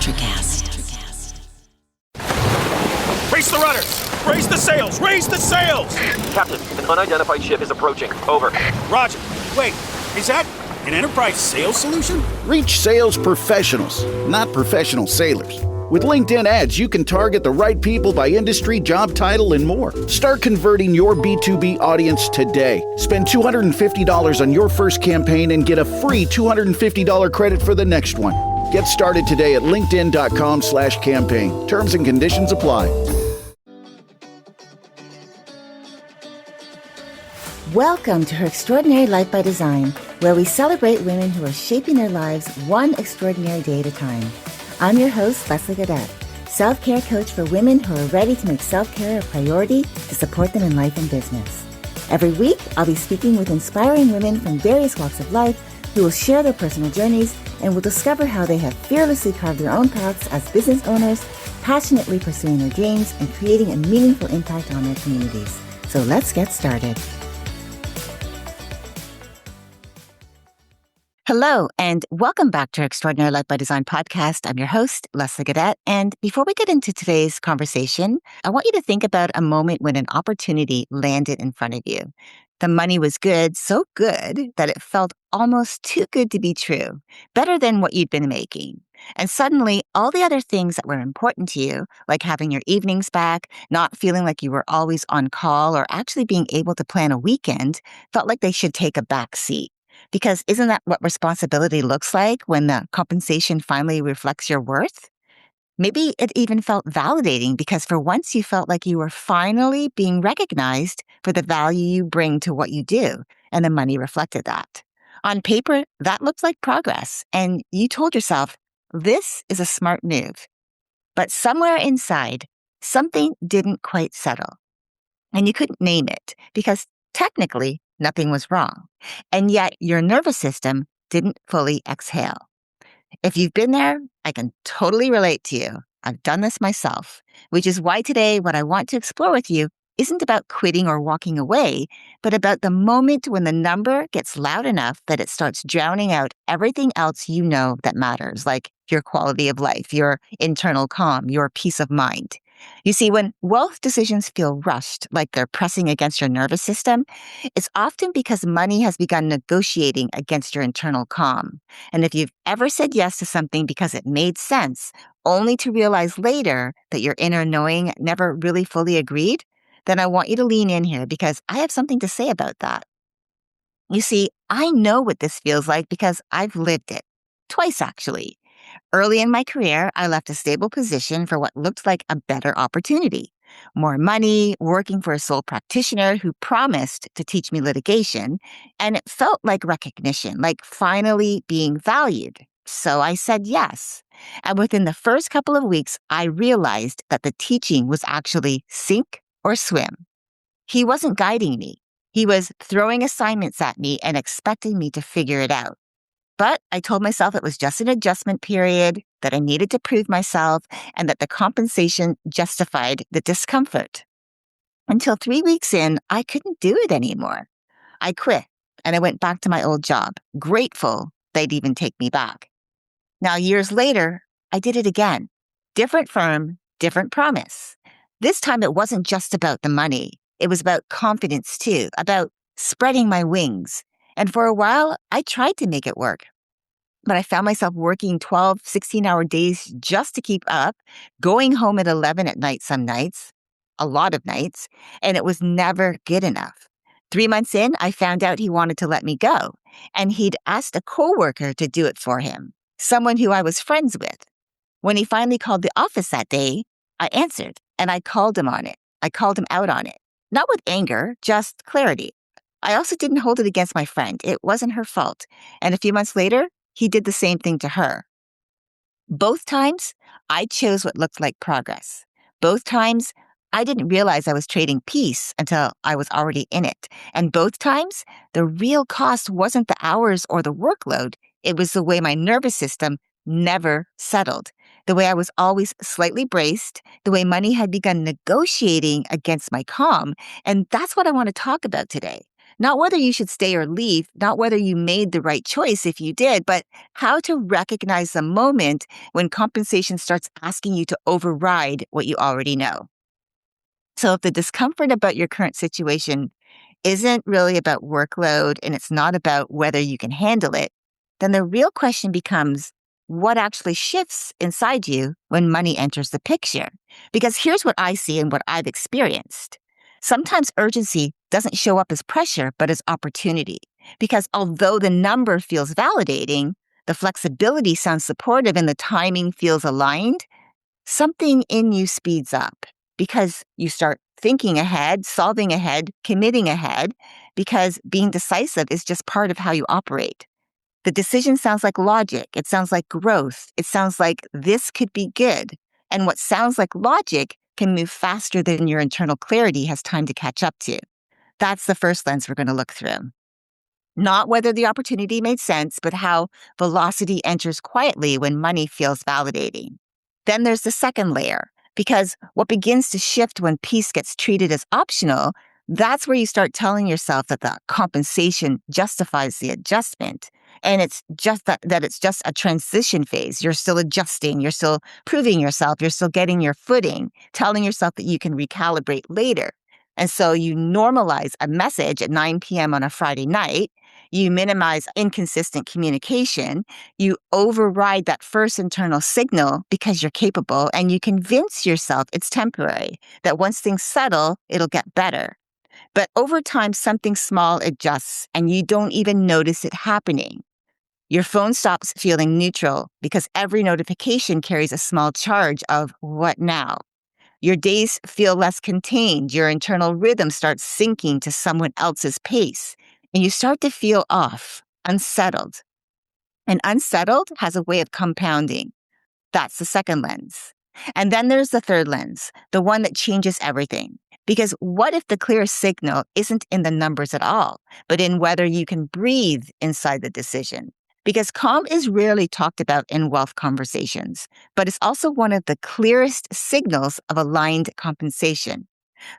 Electricast. Raise the rudders! Raise the sails! Raise the sails! Captain, an unidentified ship is approaching. Over. Roger. Wait, is that an Enterprise sales solution? Reach sales professionals, not professional sailors. With LinkedIn ads, you can target the right people by industry, job title, and more. Start converting your B2B audience today. Spend $250 on your first campaign and get a free $250 credit for the next one. Get started today at linkedin.com/campaign. Terms and conditions apply. Welcome to Her Extraordinary Life by Design, where we celebrate women who are shaping their lives one extraordinary day at a time. I'm your host, Leslie Gaudet, self-care coach for women who are ready to make self-care a priority to support them in life and business. Every week, I'll be speaking with inspiring women from various walks of life who will share their personal journeys and will discover how they have fearlessly carved their own paths as business owners, passionately pursuing their dreams and creating a meaningful impact on their communities. So let's get started. Hello, and welcome back to our Extraordinary Life by Design podcast. I'm your host, Leslie Gaudet. And before we get into today's conversation, I want you to think about a moment when an opportunity landed in front of you. The money was good, so good that it felt almost too good to be true, better than what you'd been making. And suddenly, all the other things that were important to you, like having your evenings back, not feeling like you were always on call, or actually being able to plan a weekend, felt like they should take a back seat. Because isn't that what responsibility looks like when the compensation finally reflects your worth? Maybe it even felt validating because for once you felt like you were finally being recognized for the value you bring to what you do, and the money reflected that. On paper, that looked like progress, and you told yourself, this is a smart move. But somewhere inside, something didn't quite settle. And you couldn't name it because technically, nothing was wrong. And yet your nervous system didn't fully exhale. If you've been there, I can totally relate to you. I've done this myself, which is why today what I want to explore with you isn't about quitting or walking away, but about the moment when the number gets loud enough that it starts drowning out everything else you know that matters, like your quality of life, your internal calm, your peace of mind. You see, when wealth decisions feel rushed, like they're pressing against your nervous system, it's often because money has begun negotiating against your internal calm. And if you've ever said yes to something because it made sense, only to realize later that your inner knowing never really fully agreed, then I want you to lean in here because I have something to say about that. You see, I know what this feels like because I've lived it. Twice, actually. Early in my career, I left a stable position for what looked like a better opportunity. More money, working for a sole practitioner who promised to teach me litigation, and it felt like recognition, like finally being valued. So I said yes. And within the first couple of weeks, I realized that the teaching was actually sink or swim. He wasn't guiding me. He was throwing assignments at me and expecting me to figure it out. But I told myself it was just an adjustment period, that I needed to prove myself, and that the compensation justified the discomfort. Until 3 weeks in, I couldn't do it anymore. I quit, and I went back to my old job, grateful they'd even take me back. Now, years later, I did it again. Different firm, different promise. This time, it wasn't just about the money. It was about confidence, too, about spreading my wings. And for a while, I tried to make it work. But I found myself working 12, 16-hour days just to keep up, going home at 11 at night some nights, a lot of nights, and it was never good enough. 3 months in, I found out he wanted to let me go, and he'd asked a coworker to do it for him, someone who I was friends with. When he finally called the office that day, I answered, and I called him on it. I called him out on it. Not with anger, just clarity. I also didn't hold it against my friend. It wasn't her fault. And a few months later, he did the same thing to her. Both times, I chose what looked like progress. Both times, I didn't realize I was trading peace until I was already in it. And both times, the real cost wasn't the hours or the workload. It was the way my nervous system never settled. The way I was always slightly braced, the way money had begun negotiating against my calm. And that's what I want to talk about today. Not whether you should stay or leave, not whether you made the right choice if you did, but how to recognize the moment when compensation starts asking you to override what you already know. So if the discomfort about your current situation isn't really about workload and it's not about whether you can handle it, then the real question becomes what actually shifts inside you when money enters the picture? Because here's what I see and what I've experienced. Sometimes urgency doesn't show up as pressure, but as opportunity. Because although the number feels validating, the flexibility sounds supportive and the timing feels aligned, something in you speeds up because you start thinking ahead, solving ahead, committing ahead, because being decisive is just part of how you operate. The decision sounds like logic. It sounds like growth. It sounds like this could be good. And what sounds like logic can move faster than your internal clarity has time to catch up to. That's the first lens we're going to look through. Not whether the opportunity made sense, but how velocity enters quietly when money feels validating. Then there's the second layer, because what begins to shift when peace gets treated as optional, that's where you start telling yourself that the compensation justifies the adjustment. And it's just that it's just a transition phase. You're still adjusting, you're still proving yourself, you're still getting your footing, telling yourself that you can recalibrate later. And so you normalize a message at 9 p.m. on a Friday night. You minimize inconsistent communication. You override that first internal signal because you're capable, and you convince yourself it's temporary, that once things settle, it'll get better. But over time, something small adjusts and you don't even notice it happening. Your phone stops feeling neutral because every notification carries a small charge of what now? Your days feel less contained. Your internal rhythm starts syncing to someone else's pace, and you start to feel off, unsettled. And unsettled has a way of compounding. That's the second lens. And then there's the third lens, the one that changes everything. Because what if the clear signal isn't in the numbers at all, but in whether you can breathe inside the decision? Because calm is rarely talked about in wealth conversations, but it's also one of the clearest signals of aligned compensation.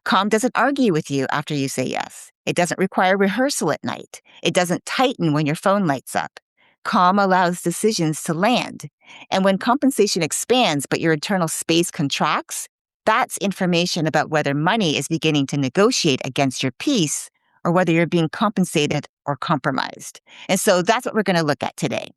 Calm doesn't argue with you after you say yes. It doesn't require rehearsal at night. It doesn't tighten when your phone lights up. Calm allows decisions to land. And when compensation expands but your internal space contracts, that's information about whether money is beginning to negotiate against your peace or whether you're being compensated or compromised. And so that's what we're going to look at today.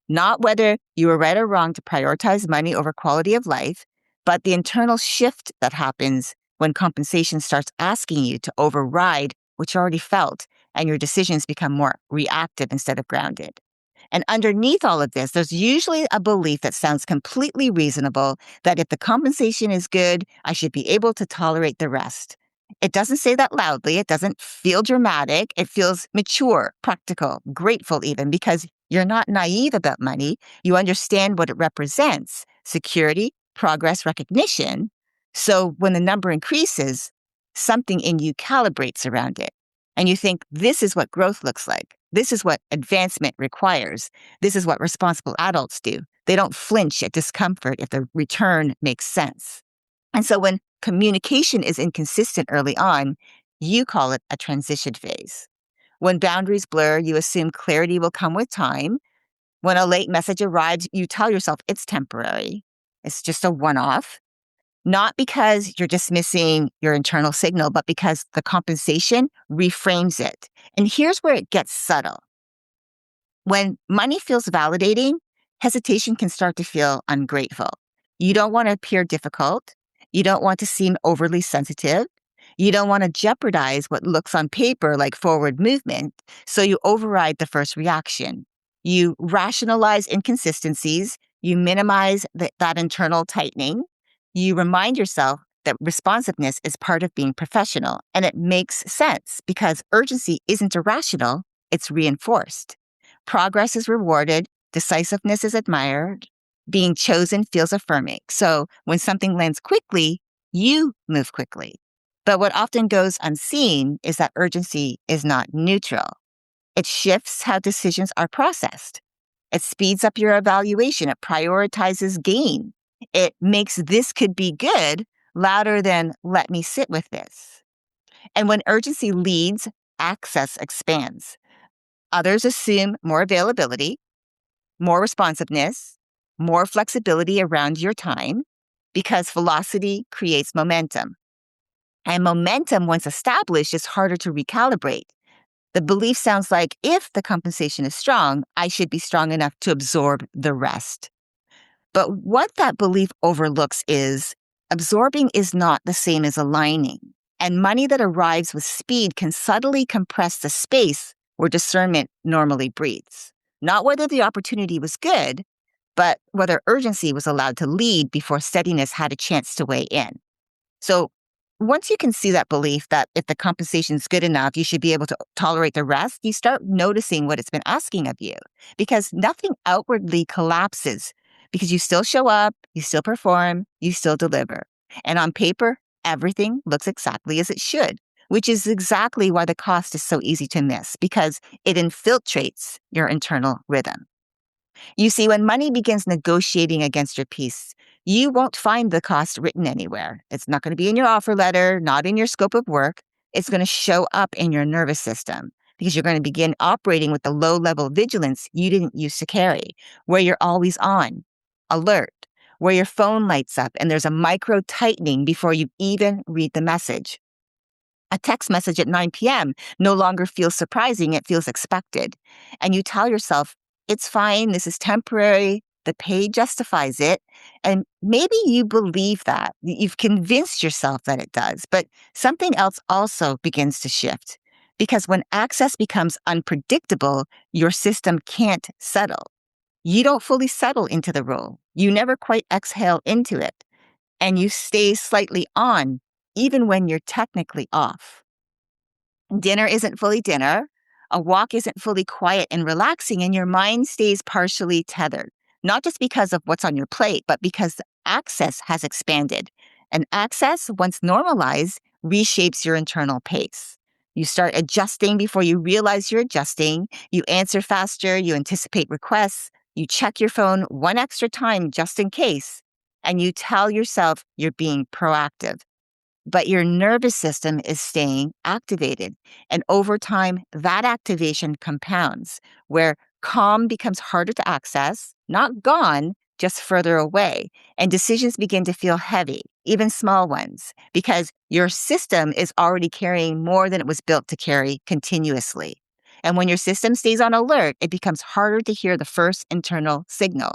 Not whether you were right or wrong to prioritize money over quality of life, but the internal shift that happens when compensation starts asking you to override what you already felt and your decisions become more reactive instead of grounded. And underneath all of this, there's usually a belief that sounds completely reasonable that if the compensation is good, I should be able to tolerate the rest. It doesn't say that loudly. It doesn't feel dramatic. It feels mature, practical, grateful even, because you're not naive about money. You understand what it represents: security, progress, recognition. So when the number increases, something in you calibrates around it. And you think, this is what growth looks like. This is what advancement requires. This is what responsible adults do. They don't flinch at discomfort if the return makes sense. And so when communication is inconsistent early on, you call it a transition phase. When boundaries blur, you assume clarity will come with time. When a late message arrives, you tell yourself it's temporary. It's just a one-off. Not because you're dismissing your internal signal, but because the compensation reframes it. And here's where it gets subtle. When money feels validating, hesitation can start to feel ungrateful. You don't want to appear difficult. You don't want to seem overly sensitive. You don't want to jeopardize what looks on paper like forward movement, so you override the first reaction. You rationalize inconsistencies. You minimize that internal tightening. You remind yourself that responsiveness is part of being professional, and it makes sense because urgency isn't irrational, it's reinforced. Progress is rewarded, decisiveness is admired, being chosen feels affirming. So when something lands quickly, you move quickly. But what often goes unseen is that urgency is not neutral. It shifts how decisions are processed. It speeds up your evaluation. It prioritizes gain. It makes this could be good louder than let me sit with this. And when urgency leads, access expands. Others assume more availability, more responsiveness, more flexibility around your time, because velocity creates momentum. And momentum, once established, is harder to recalibrate. The belief sounds like if the compensation is strong, I should be strong enough to absorb the rest. But what that belief overlooks is absorbing is not the same as aligning. And money that arrives with speed can subtly compress the space where discernment normally breathes. Not whether the opportunity was good, but whether urgency was allowed to lead before steadiness had a chance to weigh in. So once you can see that belief that if the compensation is good enough, you should be able to tolerate the rest, you start noticing what it's been asking of you, because nothing outwardly collapses because you still show up, you still perform, you still deliver. And on paper, everything looks exactly as it should, which is exactly why the cost is so easy to miss, because it infiltrates your internal rhythm. You see, when money begins negotiating against your peace, you won't find the cost written anywhere. It's not going to be in your offer letter, not in your scope of work. It's going to show up in your nervous system because you're going to begin operating with the low level vigilance you didn't used to carry, where you're always on, alert, where your phone lights up and there's a micro tightening before you even read the message. A text message at 9 p.m. no longer feels surprising, it feels expected. And you tell yourself, it's fine, this is temporary, the pay justifies it. And maybe you believe that. You've convinced yourself that it does. But something else also begins to shift. Because when access becomes unpredictable, your system can't settle. You don't fully settle into the role. You never quite exhale into it. And you stay slightly on even when you're technically off. Dinner isn't fully dinner. A walk isn't fully quiet and relaxing, and your mind stays partially tethered, not just because of what's on your plate, but because access has expanded. And access, once normalized, reshapes your internal pace. You start adjusting before you realize you're adjusting. You answer faster. You anticipate requests. You check your phone one extra time just in case. And you tell yourself you're being proactive. But your nervous system is staying activated. And over time, that activation compounds, where calm becomes harder to access, not gone, just further away. And decisions begin to feel heavy, even small ones, because your system is already carrying more than it was built to carry continuously. And when your system stays on alert, it becomes harder to hear the first internal signal.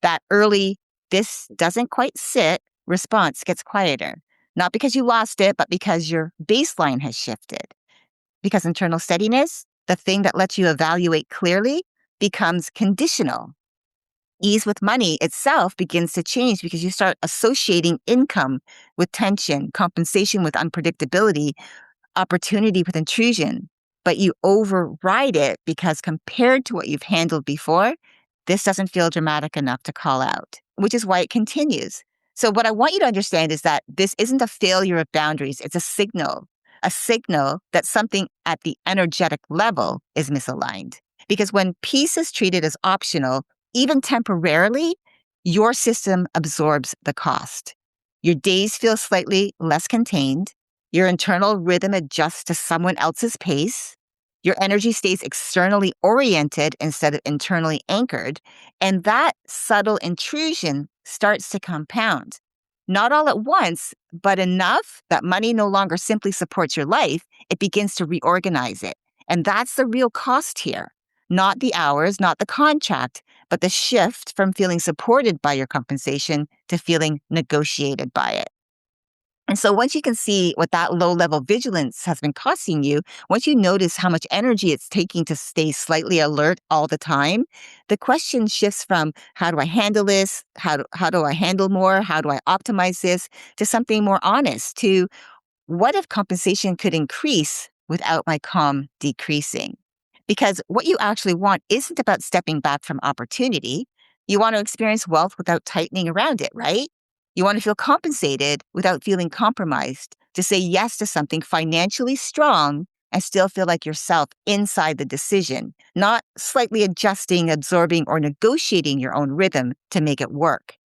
That early, this doesn't quite sit response gets quieter. Not because you lost it, but because your baseline has shifted. Because internal steadiness, the thing that lets you evaluate clearly, becomes conditional. Ease with money itself begins to change because you start associating income with tension, compensation with unpredictability, opportunity with intrusion. But you override it because compared to what you've handled before, this doesn't feel dramatic enough to call out, which is why it continues. So what I want you to understand is that this isn't a failure of boundaries. It's a signal that something at the energetic level is misaligned. Because when peace is treated as optional, even temporarily, your system absorbs the cost. Your days feel slightly less contained. Your internal rhythm adjusts to someone else's pace. Your energy stays externally oriented instead of internally anchored. And that subtle intrusion starts to compound. Not all at once, but enough that money no longer simply supports your life. It begins to reorganize it. And that's the real cost here. Not the hours, not the contract, but the shift from feeling supported by your compensation to feeling negotiated by it. And so once you can see what that low level vigilance has been costing you, once you notice how much energy it's taking to stay slightly alert all the time, the question shifts from how do I handle this? How do I handle more? How do I optimize this? To something more honest, to what if compensation could increase without my calm decreasing? Because what you actually want isn't about stepping back from opportunity. You want to experience wealth without tightening around it, right? You want to feel compensated without feeling compromised, to say yes to something financially strong and still feel like yourself inside the decision, not slightly adjusting, absorbing, or negotiating your own rhythm to make it work.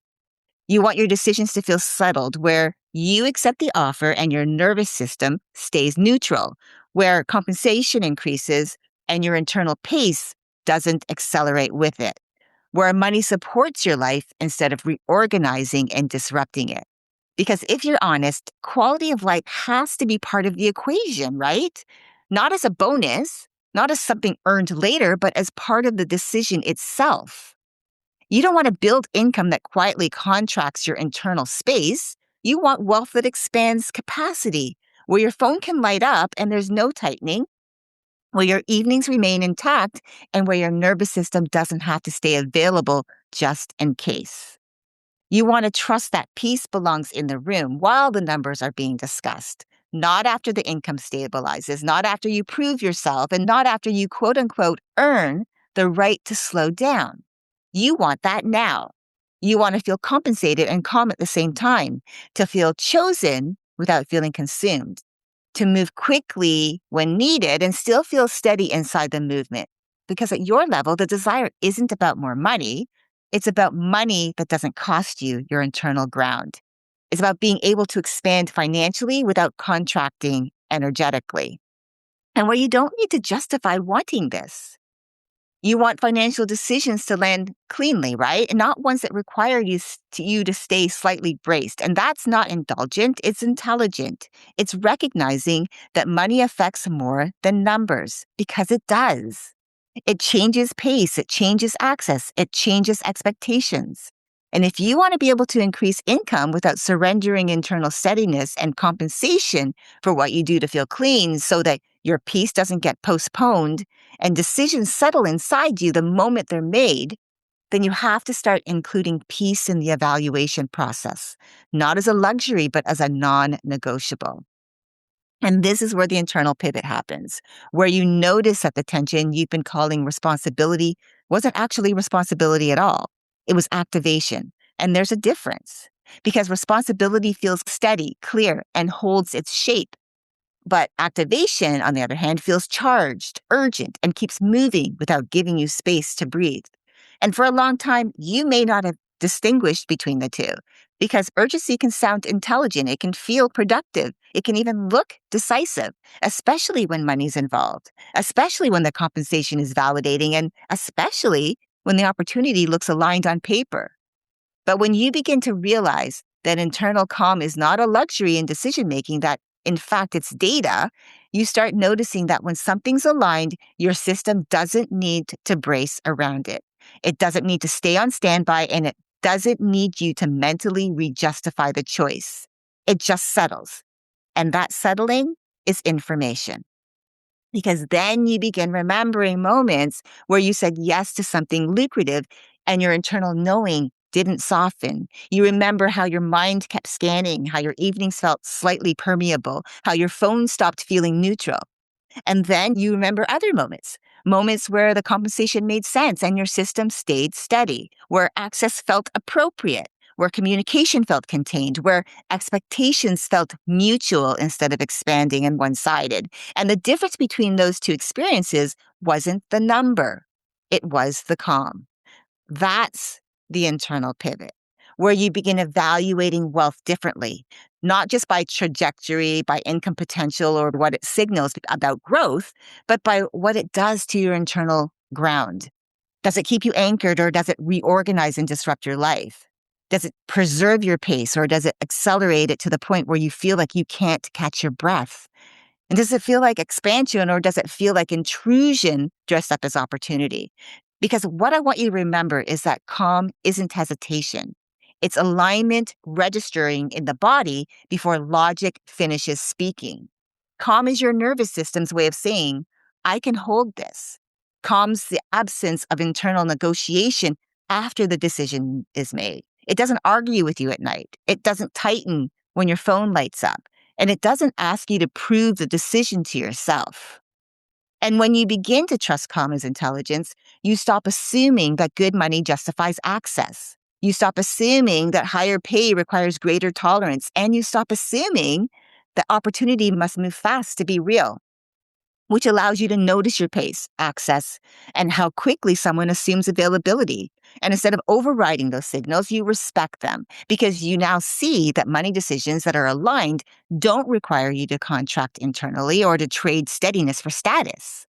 You want your decisions to feel settled, where you accept the offer and your nervous system stays neutral, where compensation increases and your internal pace doesn't accelerate with it, where money supports your life instead of reorganizing and disrupting it. Because if you're honest, quality of life has to be part of the equation, right? Not as a bonus, not as something earned later, but as part of the decision itself. You don't want to build income that quietly contracts your internal space. You want wealth that expands capacity, where your phone can light up and there's no tightening, where your evenings remain intact, and where your nervous system doesn't have to stay available just in case. You want to trust that peace belongs in the room while the numbers are being discussed, not after the income stabilizes, not after you prove yourself, and not after you quote unquote earn the right to slow down. You want that now. You want to feel compensated and calm at the same time, to feel chosen without feeling consumed, to move quickly when needed and still feel steady inside the movement. Because at your level, the desire isn't about more money. It's about money that doesn't cost you your internal ground. It's about being able to expand financially without contracting energetically. And where you don't need to justify wanting this. You want financial decisions to land cleanly, right? And not ones that require you to stay slightly braced. And that's not indulgent, it's intelligent. It's recognizing that money affects more than numbers, because it does. It changes pace, it changes access, it changes expectations. And if you want to be able to increase income without surrendering internal steadiness and compensation for what you do to feel clean so that your peace doesn't get postponed and decisions settle inside you the moment they're made, then you have to start including peace in the evaluation process, not as a luxury, but as a non-negotiable. And this is where the internal pivot happens, where you notice that the tension you've been calling responsibility wasn't actually responsibility at all. It was activation. And there's a difference, because responsibility feels steady, clear, and holds its shape. But activation, on the other hand, feels charged, urgent, and keeps moving without giving you space to breathe. And for a long time, you may not have distinguished between the two, because urgency can sound intelligent, it can feel productive, it can even look decisive, especially when money's involved, especially when the compensation is validating, and especially when the opportunity looks aligned on paper. But when you begin to realize that internal calm is not a luxury in decision making, that in fact it's data, you start noticing that when something's aligned, your system doesn't need to brace around it. It doesn't need to stay on standby, and it doesn't need you to mentally re-justify the choice. It just settles. And that settling is information. Because then you begin remembering moments where you said yes to something lucrative and your internal knowing didn't soften. You remember how your mind kept scanning, how your evenings felt slightly permeable, how your phone stopped feeling neutral. And then you remember other moments, moments where the compensation made sense and your system stayed steady, where access felt appropriate, where communication felt contained, where expectations felt mutual instead of expanding and one-sided. And the difference between those two experiences wasn't the number, it was the calm. That's the internal pivot, where you begin evaluating wealth differently, not just by trajectory, by income potential, or what it signals about growth, but by what it does to your internal ground. Does it keep you anchored, or does it reorganize and disrupt your life? Does it preserve your pace, or does it accelerate it to the point where you feel like you can't catch your breath? And does it feel like expansion, or does it feel like intrusion dressed up as opportunity? Because what I want you to remember is that calm isn't hesitation. It's alignment registering in the body before logic finishes speaking. Calm is your nervous system's way of saying, I can hold this. Calm's the absence of internal negotiation after the decision is made. It doesn't argue with you at night. It doesn't tighten when your phone lights up. And it doesn't ask you to prove the decision to yourself. And when you begin to trust calm as intelligence, you stop assuming that good money justifies access. You stop assuming that higher pay requires greater tolerance. And you stop assuming that opportunity must move fast to be real. which allows you to notice your pace, access, and how quickly someone assumes availability. And instead of overriding those signals, you respect them because you now see that money decisions that are aligned don't require you to contract internally or to trade steadiness for status.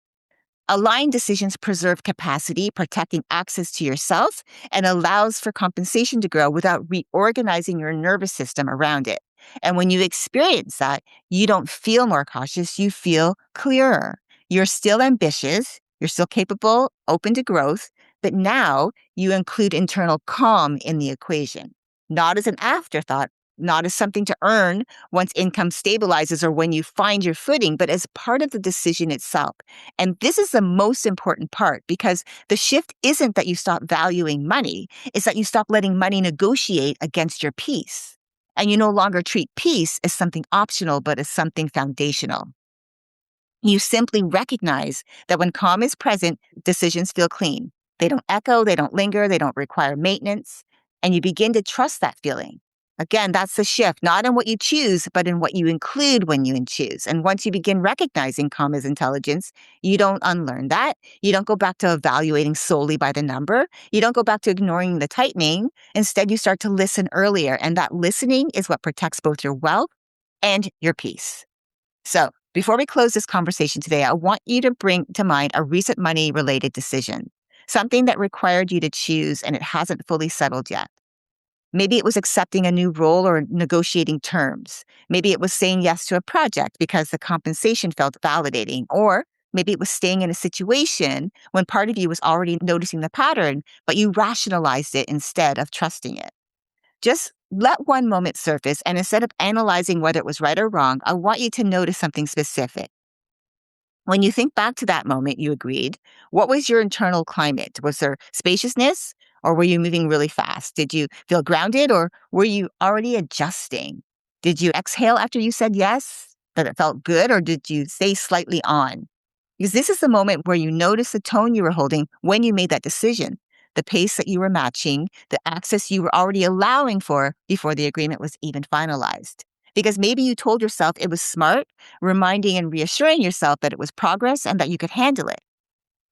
Aligned decisions preserve capacity, protecting access to yourself, and allows for compensation to grow without reorganizing your nervous system around it. And when you experience that, you don't feel more cautious, you feel clearer. You're still ambitious, you're still capable, open to growth, but now you include internal calm in the equation, not as an afterthought, not as something to earn once income stabilizes or when you find your footing, but as part of the decision itself. And this is the most important part because the shift isn't that you stop valuing money, it's that you stop letting money negotiate against your peace. And you no longer treat peace as something optional, but as something foundational. You simply recognize that when calm is present, decisions feel clean. They don't echo, they don't linger, they don't require maintenance. And you begin to trust that feeling. Again, that's the shift, not in what you choose, but in what you include when you choose. And once you begin recognizing calm as intelligence, you don't unlearn that. You don't go back to evaluating solely by the number. You don't go back to ignoring the tightening. Instead, you start to listen earlier. And that listening is what protects both your wealth and your peace. So, before we close this conversation today, I want you to bring to mind a recent money-related decision, something that required you to choose and it hasn't fully settled yet. Maybe it was accepting a new role or negotiating terms. Maybe it was saying yes to a project because the compensation felt validating. Or maybe it was staying in a situation when part of you was already noticing the pattern, but you rationalized it instead of trusting it. Just let one moment surface, and instead of analyzing whether it was right or wrong, I want you to notice something specific. When you think back to that moment you agreed, what was your internal climate? Was there spaciousness or were you moving really fast? Did you feel grounded or were you already adjusting? Did you exhale after you said yes? That it felt good or did you stay slightly on? Because this is the moment where you notice the tone you were holding when you made that decision, the pace that you were matching, the access you were already allowing for before the agreement was even finalized. Because maybe you told yourself it was smart, reminding and reassuring yourself that it was progress and that you could handle it.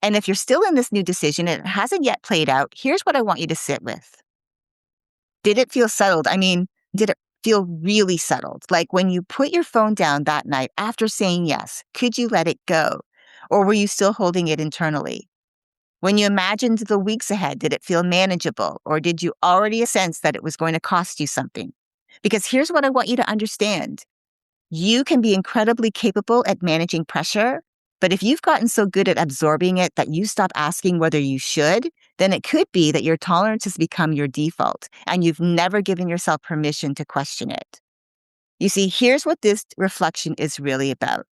And if you're still in this new decision and it hasn't yet played out, here's what I want you to sit with. Did it feel settled? I mean, did it feel really settled? Like when you put your phone down that night after saying yes, could you let it go? Or were you still holding it internally? When you imagined the weeks ahead, did it feel manageable? Or did you already sense that it was going to cost you something? Because here's what I want you to understand. You can be incredibly capable at managing pressure, but if you've gotten so good at absorbing it that you stop asking whether you should, then it could be that your tolerance has become your default and you've never given yourself permission to question it. You see, here's what this reflection is really about.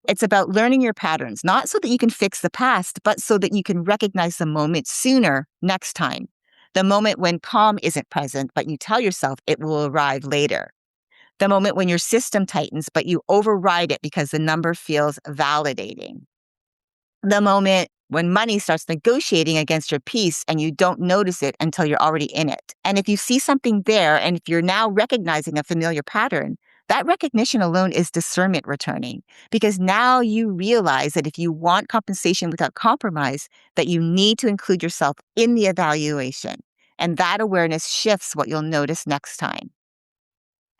It's about learning your patterns, not so that you can fix the past, but so that you can recognize the moment sooner next time. The moment when calm isn't present, but you tell yourself it will arrive later. The moment when your system tightens, but you override it because the number feels validating. The moment when money starts negotiating against your peace and you don't notice it until you're already in it. And if you see something there, and if you're now recognizing a familiar pattern, that recognition alone is discernment returning because now you realize that if you want compensation without compromise, that you need to include yourself in the evaluation. And that awareness shifts what you'll notice next time.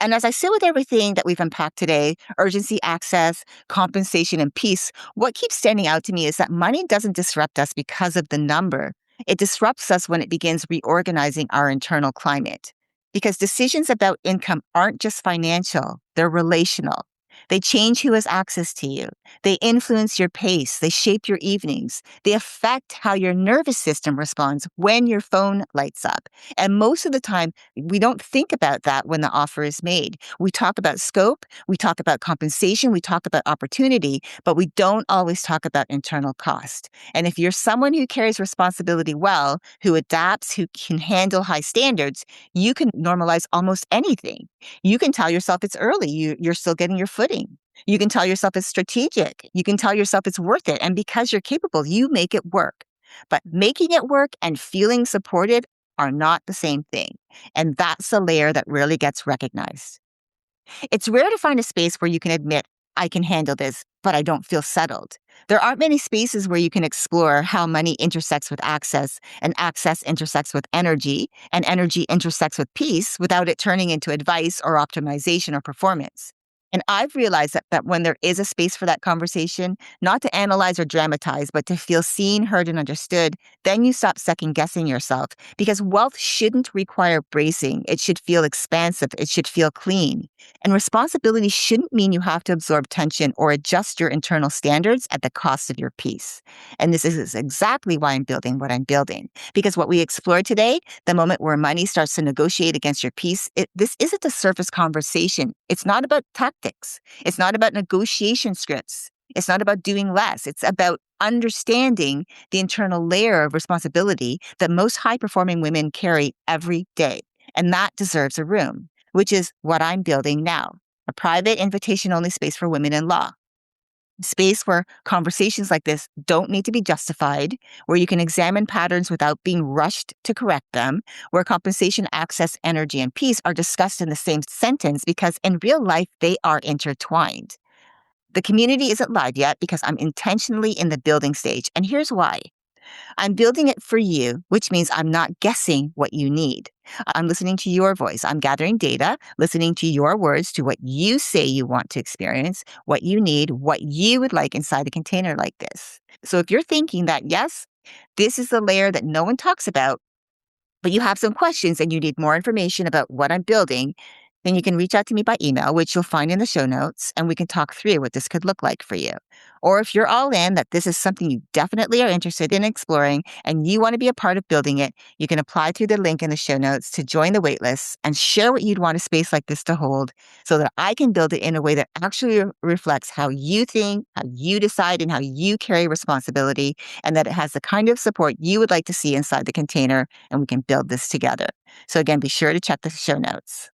And as I sit with everything that we've unpacked today, urgency, access, compensation, and peace, what keeps standing out to me is that money doesn't disrupt us because of the number. It disrupts us when it begins reorganizing our internal climate. Because decisions about income aren't just financial, they're relational. They change who has access to you. They influence your pace. They shape your evenings. They affect how your nervous system responds when your phone lights up. And most of the time, we don't think about that when the offer is made. We talk about scope, we talk about compensation, we talk about opportunity, but we don't always talk about internal cost. And if you're someone who carries responsibility well, who adapts, who can handle high standards, you can normalize almost anything. You can tell yourself it's early, you're still getting your footing. You can tell yourself it's strategic. You can tell yourself it's worth it. And because you're capable, you make it work. But making it work and feeling supported are not the same thing. And that's a layer that rarely gets recognized. It's rare to find a space where you can admit, I can handle this, but I don't feel settled. There aren't many spaces where you can explore how money intersects with access, and access intersects with energy, and energy intersects with peace without it turning into advice or optimization or performance. And I've realized that when there is a space for that conversation, not to analyze or dramatize, but to feel seen, heard, and understood, then you stop second guessing yourself, because wealth shouldn't require bracing. It should feel expansive. It should feel clean. And responsibility shouldn't mean you have to absorb tension or adjust your internal standards at the cost of your peace. And this is exactly why I'm building what I'm building. Because what we explored today, the moment where money starts to negotiate against your peace, this isn't a surface conversation. It's not about tactics. It's not about negotiation scripts. It's not about doing less. It's about understanding the internal layer of responsibility that most high-performing women carry every day. And that deserves a room, which is what I'm building now, a private invitation-only space for women in law. A space where conversations like this don't need to be justified, where you can examine patterns without being rushed to correct them, where compensation, access, energy, and peace are discussed in the same sentence because in real life, they are intertwined. The community isn't live yet because I'm intentionally in the building stage, and here's why. I'm building it for you, which means I'm not guessing what you need. I'm listening to your voice. I'm gathering data, listening to your words, to what you say you want to experience, what you need, what you would like inside a container like this. So if you're thinking that, yes, this is the layer that no one talks about, but you have some questions and you need more information about what I'm building, then you can reach out to me by email, which you'll find in the show notes, and we can talk through what this could look like for you. Or if you're all in, that this is something you definitely are interested in exploring and you want to be a part of building it, you can apply through the link in the show notes to join the waitlist and share what you'd want a space like this to hold so that I can build it in a way that actually reflects how you think, how you decide, and how you carry responsibility, and that it has the kind of support you would like to see inside the container, and we can build this together. So again, be sure to check the show notes.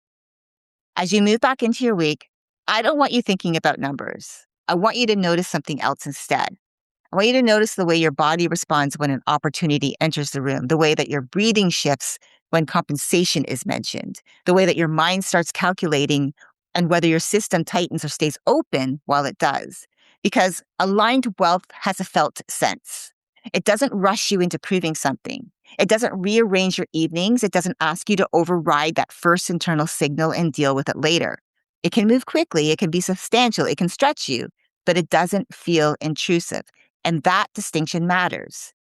As you move back into your week, I don't want you thinking about numbers. I want you to notice something else instead. I want you to notice the way your body responds when an opportunity enters the room, the way that your breathing shifts when compensation is mentioned, the way that your mind starts calculating, and whether your system tightens or stays open while it does. Because aligned wealth has a felt sense. It doesn't rush you into proving something. It doesn't rearrange your evenings. It doesn't ask you to override that first internal signal and deal with it later. It can move quickly. It can be substantial. It can stretch you, but it doesn't feel intrusive. And that distinction matters.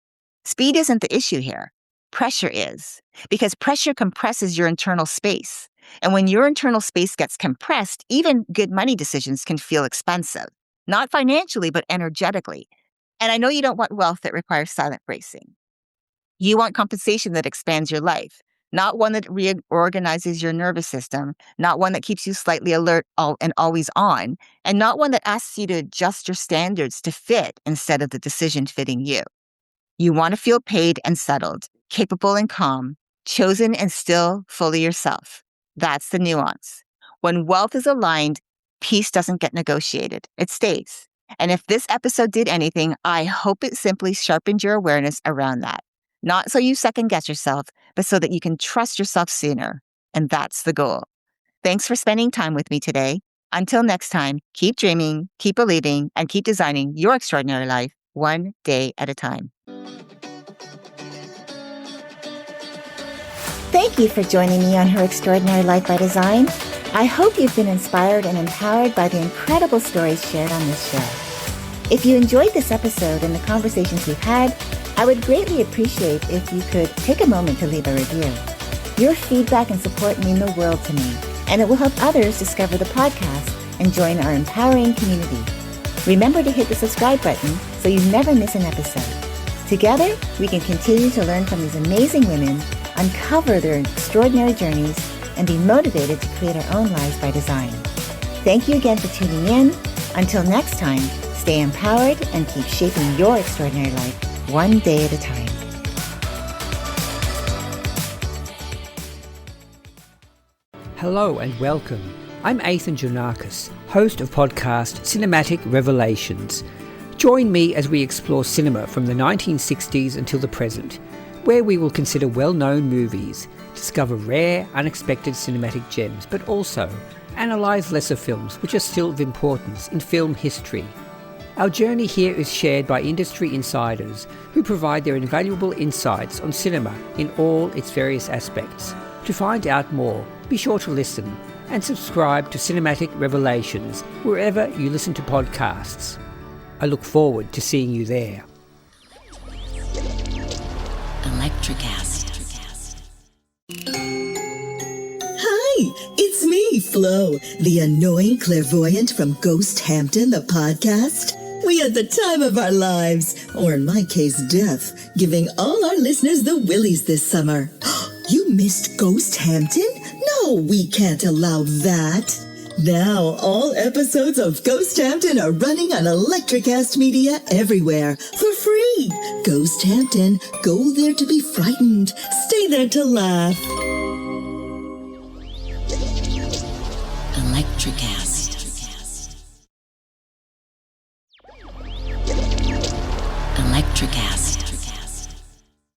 Speed isn't the issue here. Pressure is, because pressure compresses your internal space. And when your internal space gets compressed, even good money decisions can feel expensive, not financially, but energetically. And I know you don't want wealth that requires silent bracing. You want compensation that expands your life, not one that reorganizes your nervous system, not one that keeps you slightly alert and always on, and not one that asks you to adjust your standards to fit instead of the decision fitting you. You want to feel paid and settled, capable and calm, chosen and still fully yourself. That's the nuance. When wealth is aligned, peace doesn't get negotiated. It stays. And if this episode did anything, I hope it simply sharpened your awareness around that. Not so you second guess yourself, but so that you can trust yourself sooner. And that's the goal. Thanks for spending time with me today. Until next time, keep dreaming, keep believing, and keep designing your extraordinary life one day at a time. Thank you for joining me on Her Extraordinary Life by Design. I hope you've been inspired and empowered by the incredible stories shared on this show. If you enjoyed this episode and the conversations we've had, I would greatly appreciate if you could take a moment to leave a review. Your feedback and support mean the world to me, and it will help others discover the podcast and join our empowering community. Remember to hit the subscribe button so you never miss an episode. Together, we can continue to learn from these amazing women, uncover their extraordinary journeys, and be motivated to create our own lives by design. Thank you again for tuning in. Until next time, stay empowered and keep shaping your extraordinary life one day at a time. Hello and welcome. I'm Ethan Janakis, host of podcast Cinematic Revelations. Join me as we explore cinema from the 1960s until the present, where we will consider well-known movies, discover rare, unexpected cinematic gems, but also analyse lesser films which are still of importance in film history. Our journey here is shared by industry insiders who provide their invaluable insights on cinema in all its various aspects. To find out more, be sure to listen and subscribe to Cinematic Revelations wherever you listen to podcasts. I look forward to seeing you there. Electricast. Hi, it's me, Flo, the annoying clairvoyant from Ghost Hampton, the podcast. We had the time of our lives, or in my case, death, giving all our listeners the willies this summer. You missed Ghost Hampton? No, we can't allow that. Now, all episodes of Ghost Hampton are running on Electricast Media everywhere for free. Ghost Hampton, go there to be frightened. Stay there to laugh. Electricast.